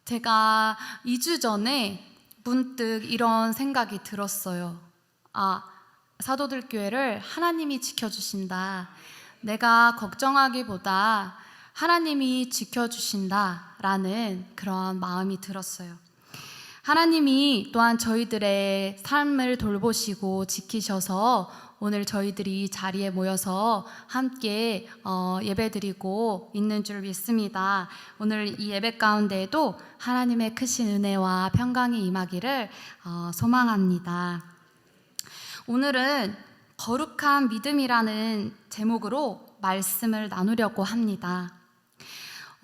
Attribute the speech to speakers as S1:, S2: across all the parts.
S1: 제가 2주 전에 문득 이런 생각이 들었어요. 사도들 교회를 하나님이 지켜주신다. 내가 걱정하기보다 하나님이 지켜주신다라는 그런 마음이 들었어요. 하나님이 또한 저희들의 삶을 돌보시고 지키셔서 오늘 저희들이 이 자리에 모여서 함께 예배드리고 있는 줄 믿습니다. 오늘 이 예배 가운데에도 하나님의 크신 은혜와 평강이 임하기를 소망합니다. 오늘은 거룩한 믿음이라는 제목으로 말씀을 나누려고 합니다.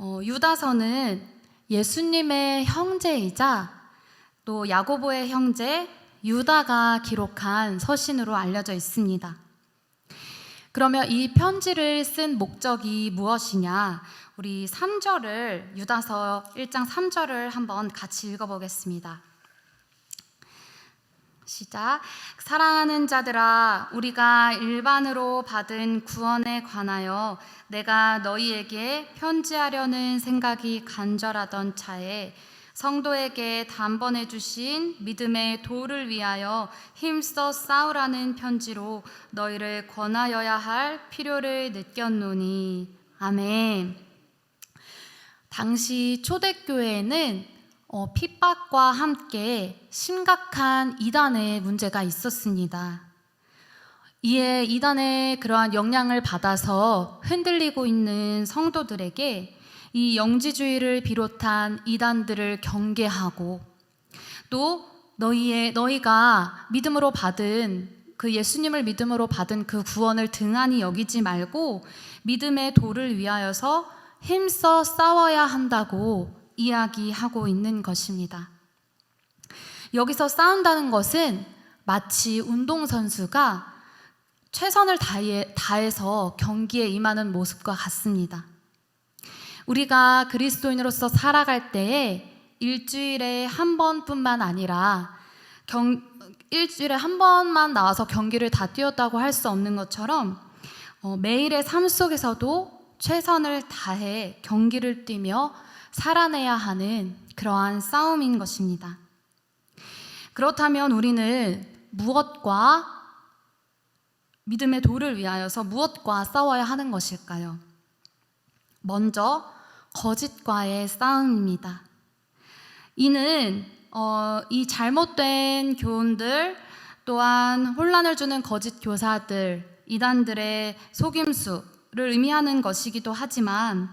S1: 유다서는 예수님의 형제이자 또 야고보의 형제 유다가 기록한 서신으로 알려져 있습니다. 그러면 이 편지를 쓴 목적이 무엇이냐? 우리 3절을 유다서 1장 3절을 한번 같이 읽어보겠습니다. 시작. 사랑하는 자들아, 우리가 일반으로 받은 구원에 관하여 내가 너희에게 편지하려는 생각이 간절하던 차에 성도에게 단번에 주신 믿음의 도를 위하여 힘써 싸우라는 편지로 너희를 권하여야 할 필요를 느꼈노니. 아멘. 당시 초대교회에는 핍박과 함께 심각한 이단의 문제가 있었습니다. 이에 이단의 그러한 영향을 받아서 흔들리고 있는 성도들에게 이 영지주의를 비롯한 이단들을 경계하고 또 너희가 믿음으로 받은 그 예수님을 믿음으로 받은 그 구원을 등한히 여기지 말고 믿음의 도를 위하여서 힘써 싸워야 한다고 이야기하고 있는 것입니다. 여기서 싸운다는 것은 마치 운동선수가 최선을 다해서 경기에 임하는 모습과 같습니다. 우리가 그리스도인으로서 살아갈 때에 일주일에 한 번뿐만 아니라 일주일에 한 번만 나와서 경기를 다 뛰었다고 할 수 없는 것처럼 매일의 삶 속에서도 최선을 다해 경기를 뛰며 살아내야 하는 그러한 싸움인 것입니다. 그렇다면 우리는 믿음의 도를 위하여서 무엇과 싸워야 하는 것일까요? 먼저 거짓과의 싸움입니다. 이는 이 잘못된 교훈들 또한 혼란을 주는 거짓 교사들, 이단들의 속임수를 의미하는 것이기도 하지만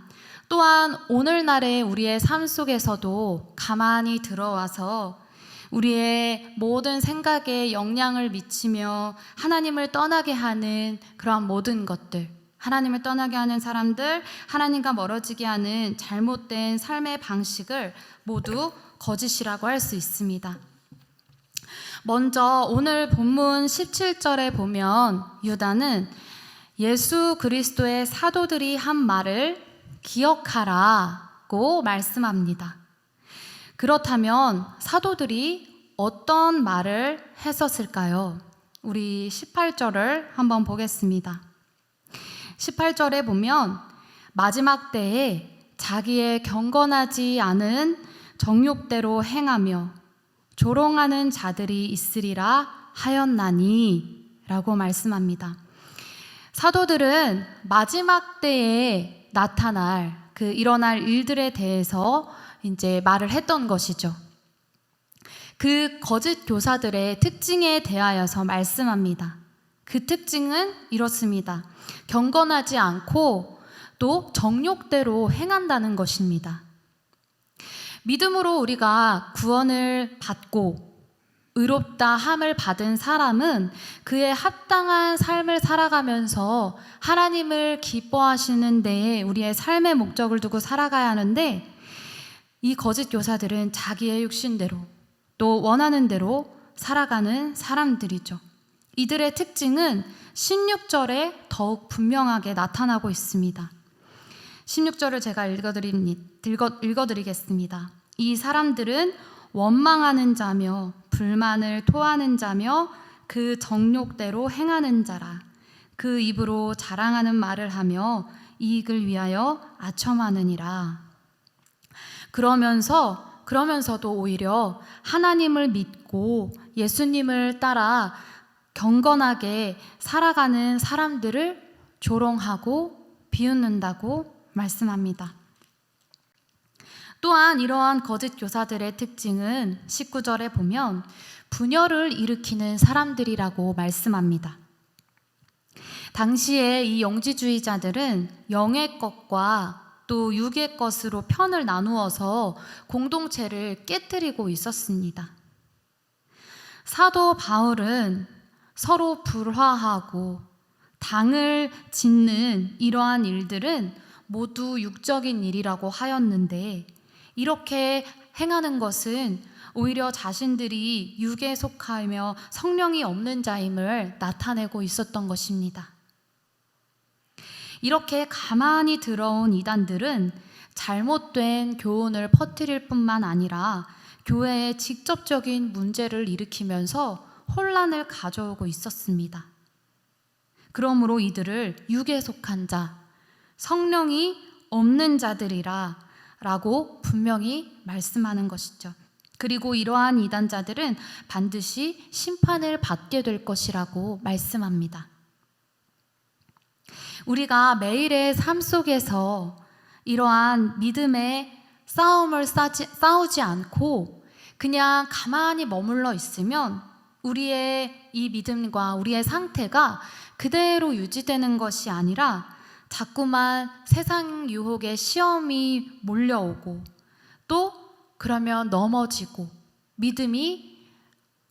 S1: 또한 오늘날의 우리의 삶 속에서도 가만히 들어와서 우리의 모든 생각에 영향을 미치며 하나님을 떠나게 하는 그러한 모든 것들, 하나님을 떠나게 하는 사람들, 하나님과 멀어지게 하는 잘못된 삶의 방식을 모두 거짓이라고 할 수 있습니다. 먼저 오늘 본문 17절에 보면 유다는 예수 그리스도의 사도들이 한 말을 기억하라고 말씀합니다. 그렇다면 사도들이 어떤 말을 했었을까요? 우리 18절을 한번 보겠습니다. 18절에 보면 마지막 때에 자기의 경건하지 않은 정욕대로 행하며 조롱하는 자들이 있으리라 하였나니 라고 말씀합니다. 사도들은 마지막 때에 나타날 일어날 일들에 대해서 이제 말을 했던 것이죠. 그 거짓 교사들의 특징에 대하여서 말씀합니다. 그 특징은 이렇습니다. 경건하지 않고 또 정욕대로 행한다는 것입니다. 믿음으로 우리가 구원을 받고 의롭다 함을 받은 사람은 그에 합당한 삶을 살아가면서 하나님을 기뻐하시는 데에 우리의 삶의 목적을 두고 살아가야 하는데 이 거짓 교사들은 자기의 육신대로 또 원하는 대로 살아가는 사람들이죠. 이들의 특징은 16절에 더욱 분명하게 나타나고 있습니다. 16절을 제가 읽어드리겠습니다. 이 사람들은 원망하는 자며 불만을 토하는 자며 그 정욕대로 행하는 자라. 그 입으로 자랑하는 말을 하며 이익을 위하여 아첨하느니라. 그러면서 그러면서도 오히려 하나님을 믿고 예수님을 따라 경건하게 살아가는 사람들을 조롱하고 비웃는다고 말씀합니다. 또한 이러한 거짓 교사들의 특징은 19절에 보면 분열을 일으키는 사람들이라고 말씀합니다. 당시에 이 영지주의자들은 영의 것과 또 육의 것으로 편을 나누어서 공동체를 깨뜨리고 있었습니다. 사도 바울은 서로 불화하고 당을 짓는 이러한 일들은 모두 육적인 일이라고 하였는데, 이렇게 행하는 것은 오히려 자신들이 육에 속하며 성령이 없는 자임을 나타내고 있었던 것입니다. 이렇게 가만히 들어온 이단들은 잘못된 교훈을 퍼뜨릴 뿐만 아니라 교회에 직접적인 문제를 일으키면서 혼란을 가져오고 있었습니다. 그러므로 이들을 육에 속한 자, 성령이 없는 자들이라 라고 분명히 말씀하는 것이죠. 그리고 이러한 이단자들은 반드시 심판을 받게 될 것이라고 말씀합니다. 우리가 매일의 삶 속에서 이러한 믿음의 싸움을 싸우지 않고 그냥 가만히 머물러 있으면 우리의 이 믿음과 우리의 상태가 그대로 유지되는 것이 아니라 자꾸만 세상 유혹의 시험이 몰려오고 또 그러면 넘어지고 믿음이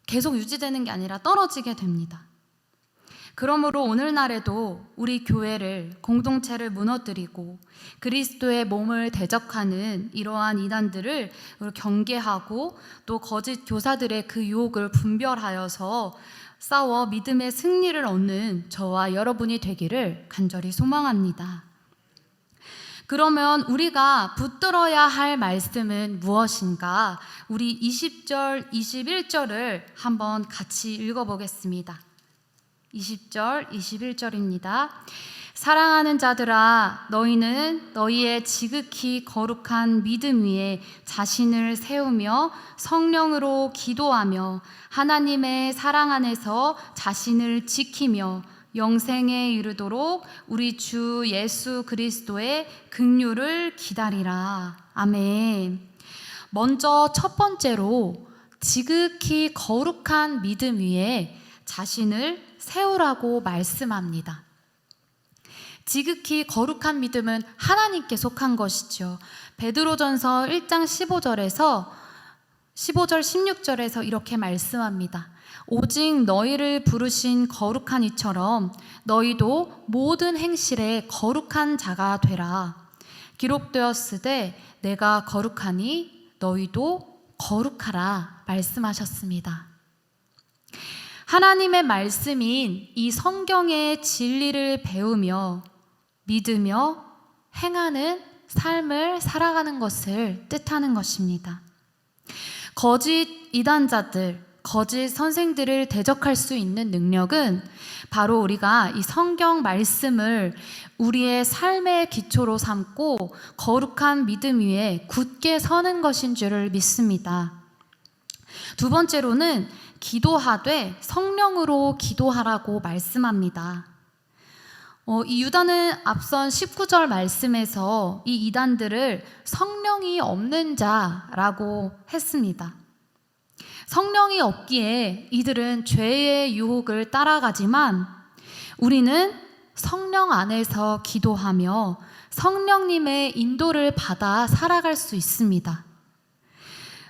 S1: 계속 유지되는 게 아니라 떨어지게 됩니다. 그러므로 오늘날에도 우리 교회를, 공동체를 무너뜨리고 그리스도의 몸을 대적하는 이러한 이단들을 경계하고 또 거짓 교사들의 그 유혹을 분별하여서 싸워 믿음의 승리를 얻는 저와 여러분이 되기를 간절히 소망합니다. 그러면 우리가 붙들어야 할 말씀은 무엇인가? 우리 20절, 21절을 한번 같이 읽어보겠습니다. 20절, 21절입니다. 사랑하는 자들아, 너희는 너희의 지극히 거룩한 믿음 위에 자신을 세우며 성령으로 기도하며 하나님의 사랑 안에서 자신을 지키며 영생에 이르도록 우리 주 예수 그리스도의 긍휼을 기다리라. 아멘. 먼저 첫 번째로 지극히 거룩한 믿음 위에 자신을 세우라고 말씀합니다. 지극히 거룩한 믿음은 하나님께 속한 것이죠. 베드로전서 1장 15절 16절에서 이렇게 말씀합니다. 오직 너희를 부르신 거룩한 이처럼 너희도 모든 행실에 거룩한 자가 되라. 기록되었으되 내가 거룩하니 너희도 거룩하라 말씀하셨습니다. 하나님의 말씀인 이 성경의 진리를 배우며 믿으며 행하는 삶을 살아가는 것을 뜻하는 것입니다. 거짓 이단자들, 거짓 선생들을 대적할 수 있는 능력은 바로 우리가 이 성경 말씀을 우리의 삶의 기초로 삼고 거룩한 믿음 위에 굳게 서는 것인 줄을 믿습니다. 두 번째로는 기도하되 성령으로 기도하라고 말씀합니다. 이 유다는 앞선 19절 말씀에서 이 이단들을 성령이 없는 자라고 했습니다. 성령이 없기에 이들은 죄의 유혹을 따라가지만 우리는 성령 안에서 기도하며 성령님의 인도를 받아 살아갈 수 있습니다.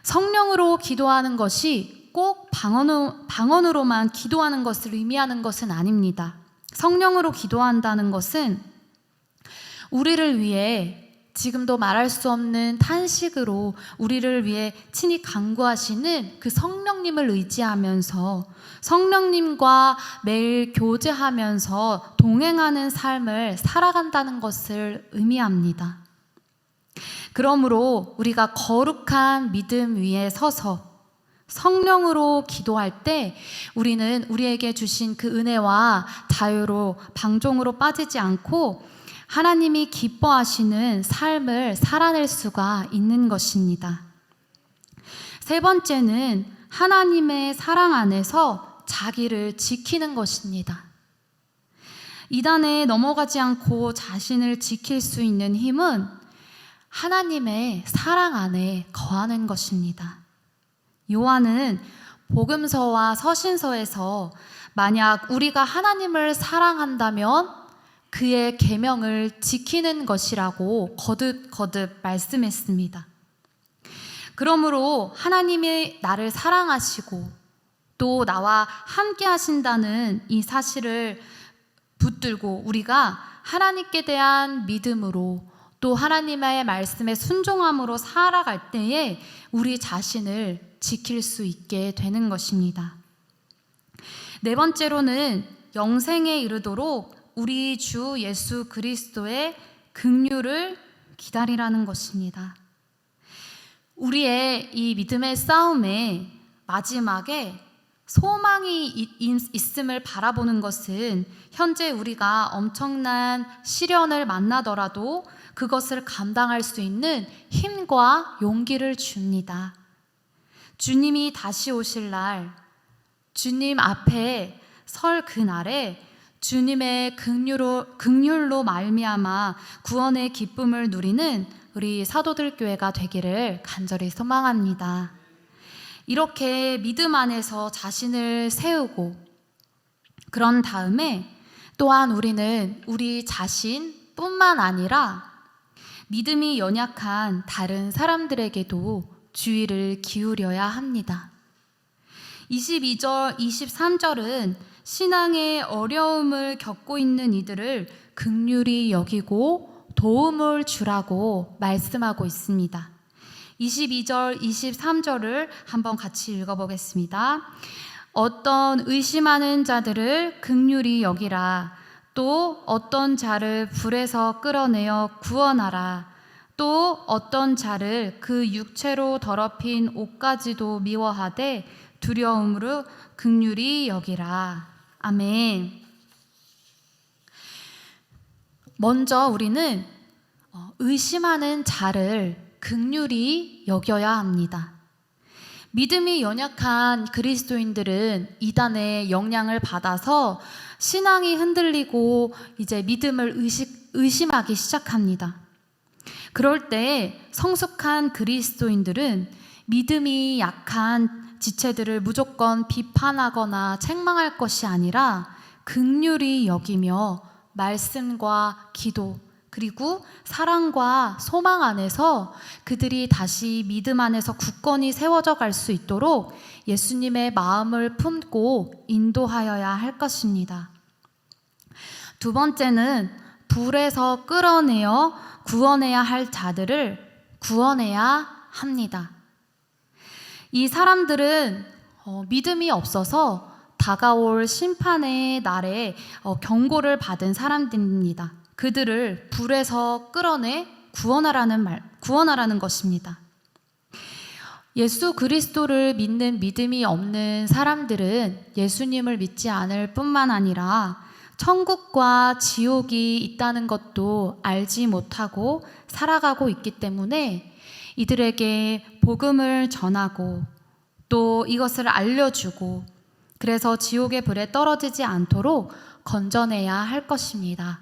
S1: 성령으로 기도하는 것이 꼭 방언으로만 기도하는 것을 의미하는 것은 아닙니다. 성령으로 기도한다는 것은 우리를 위해 지금도 말할 수 없는 탄식으로 우리를 위해 친히 간구하시는 그 성령님을 의지하면서 성령님과 매일 교제하면서 동행하는 삶을 살아간다는 것을 의미합니다. 그러므로 우리가 거룩한 믿음 위에 서서 성령으로 기도할 때 우리는 우리에게 주신 그 은혜와 자유로 방종으로 빠지지 않고 하나님이 기뻐하시는 삶을 살아낼 수가 있는 것입니다. 세 번째는 하나님의 사랑 안에서 자기를 지키는 것입니다. 이단에 넘어가지 않고 자신을 지킬 수 있는 힘은 하나님의 사랑 안에 거하는 것입니다. 요한은 복음서와 서신서에서 만약 우리가 하나님을 사랑한다면 그의 계명을 지키는 것이라고 거듭거듭 말씀했습니다. 그러므로 하나님이 나를 사랑하시고 또 나와 함께 하신다는 이 사실을 붙들고 우리가 하나님께 대한 믿음으로 또 하나님의 말씀에 순종함으로 살아갈 때에 우리 자신을 지킬 수 있게 되는 것입니다. 네 번째로는 영생에 이르도록 우리 주 예수 그리스도의 긍휼을 기다리라는 것입니다. 우리의 이 믿음의 싸움의 마지막에 소망이 있음을 바라보는 것은 현재 우리가 엄청난 시련을 만나더라도 그것을 감당할 수 있는 힘과 용기를 줍니다. 주님이 다시 오실 날, 주님 앞에 설 그날에 주님의 긍휼로 말미암아 구원의 기쁨을 누리는 우리 사도들 교회가 되기를 간절히 소망합니다. 이렇게 믿음 안에서 자신을 세우고 그런 다음에 또한 우리는 우리 자신뿐만 아니라 믿음이 연약한 다른 사람들에게도 주의를 기울여야 합니다. 22절, 23절은 신앙의 어려움을 겪고 있는 이들을 긍휼히 여기고 도움을 주라고 말씀하고 있습니다. 22절, 23절을 한번 같이 읽어보겠습니다. 어떤 의심하는 자들을 긍휼히 여기라. 또 어떤 자를 불에서 끌어내어 구원하라. 또 어떤 자를 그 육체로 더럽힌 옷까지도 미워하되 두려움으로 긍휼히 여기라. 아멘. 먼저 우리는 의심하는 자를 긍휼히 여겨야 합니다. 믿음이 연약한 그리스도인들은 이단의 영향을 받아서 신앙이 흔들리고 이제 믿음을 의심하기 시작합니다. 그럴 때 성숙한 그리스도인들은 믿음이 약한 지체들을 무조건 비판하거나 책망할 것이 아니라 긍휼히 여기며 말씀과 기도 그리고 사랑과 소망 안에서 그들이 다시 믿음 안에서 굳건히 세워져 갈 수 있도록 예수님의 마음을 품고 인도하여야 할 것입니다. 두 번째는 불에서 끌어내어 구원해야 할 자들을 구원해야 합니다. 이 사람들은 믿음이 없어서 다가올 심판의 날에 경고를 받은 사람들입니다. 그들을 불에서 끌어내 구원하라는 것입니다. 예수 그리스도를 믿는 믿음이 없는 사람들은 예수님을 믿지 않을 뿐만 아니라 천국과 지옥이 있다는 것도 알지 못하고 살아가고 있기 때문에 이들에게 복음을 전하고 또 이것을 알려주고 그래서 지옥의 불에 떨어지지 않도록 건져내야 할 것입니다.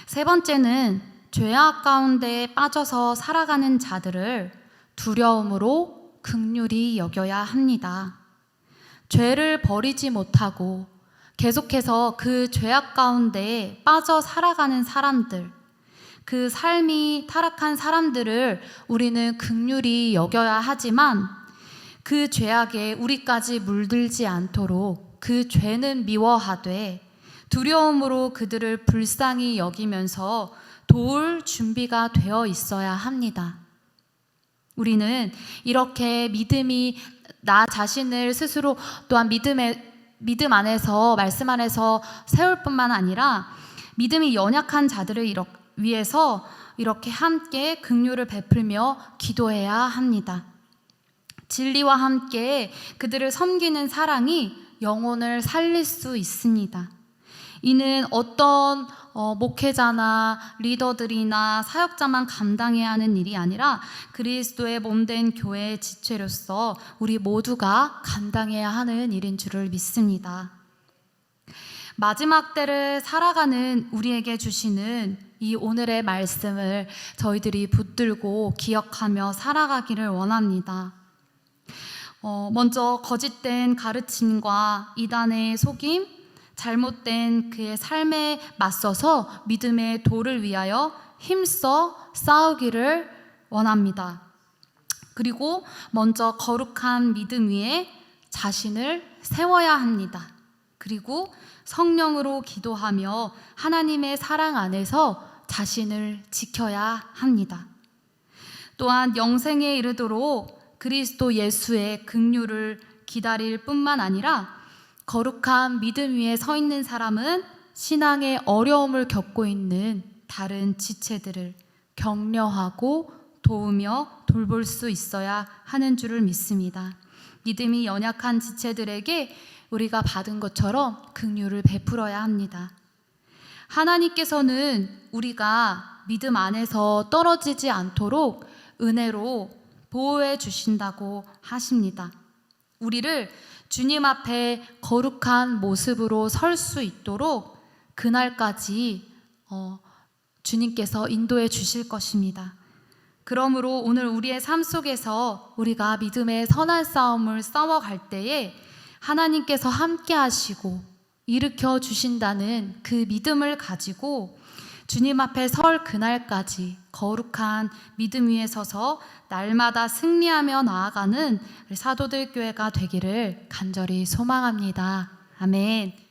S1: 세 번째는 죄악 가운데 빠져서 살아가는 자들을 두려움으로 긍휼히 여겨야 합니다. 죄를 버리지 못하고 계속해서 그 죄악 가운데 빠져 살아가는 사람들, 그 삶이 타락한 사람들을 우리는 긍휼히 여겨야 하지만 그 죄악에 우리까지 물들지 않도록 그 죄는 미워하되 두려움으로 그들을 불쌍히 여기면서 도울 준비가 되어 있어야 합니다. 우리는 이렇게 믿음이 나 자신을 스스로 또한 믿음 안에서 말씀 안에서 세울 뿐만 아니라 믿음이 연약한 자들을 위해서 이렇게 함께 긍휼을 베풀며 기도해야 합니다. 진리와 함께 그들을 섬기는 사랑이 영혼을 살릴 수 있습니다. 이는 어떤 목회자나 리더들이나 사역자만 감당해야 하는 일이 아니라 그리스도의 몸된 교회의 지체로서 우리 모두가 감당해야 하는 일인 줄을 믿습니다. 마지막 때를 살아가는 우리에게 주시는 이 오늘의 말씀을 저희들이 붙들고 기억하며 살아가기를 원합니다. 먼저 거짓된 가르침과 이단의 속임, 잘못된 그의 삶에 맞서서 믿음의 도를 위하여 힘써 싸우기를 원합니다. 그리고 먼저 거룩한 믿음 위에 자신을 세워야 합니다. 그리고 성령으로 기도하며 하나님의 사랑 안에서 자신을 지켜야 합니다. 또한 영생에 이르도록 그리스도 예수의 긍휼을 기다릴 뿐만 아니라 거룩한 믿음 위에 서 있는 사람은 신앙의 어려움을 겪고 있는 다른 지체들을 격려하고 도우며 돌볼 수 있어야 하는 줄을 믿습니다. 믿음이 연약한 지체들에게 우리가 받은 것처럼 긍휼을 베풀어야 합니다. 하나님께서는 우리가 믿음 안에서 떨어지지 않도록 은혜로 보호해 주신다고 하십니다. 우리를 주님 앞에 거룩한 모습으로 설 수 있도록 그날까지 주님께서 인도해 주실 것입니다. 그러므로 오늘 우리의 삶 속에서 우리가 믿음의 선한 싸움을 싸워갈 때에 하나님께서 함께 하시고 일으켜 주신다는 그 믿음을 가지고 주님 앞에 설 그날까지 거룩한 믿음 위에 서서 날마다 승리하며 나아가는 사도들 교회가 되기를 간절히 소망합니다. 아멘.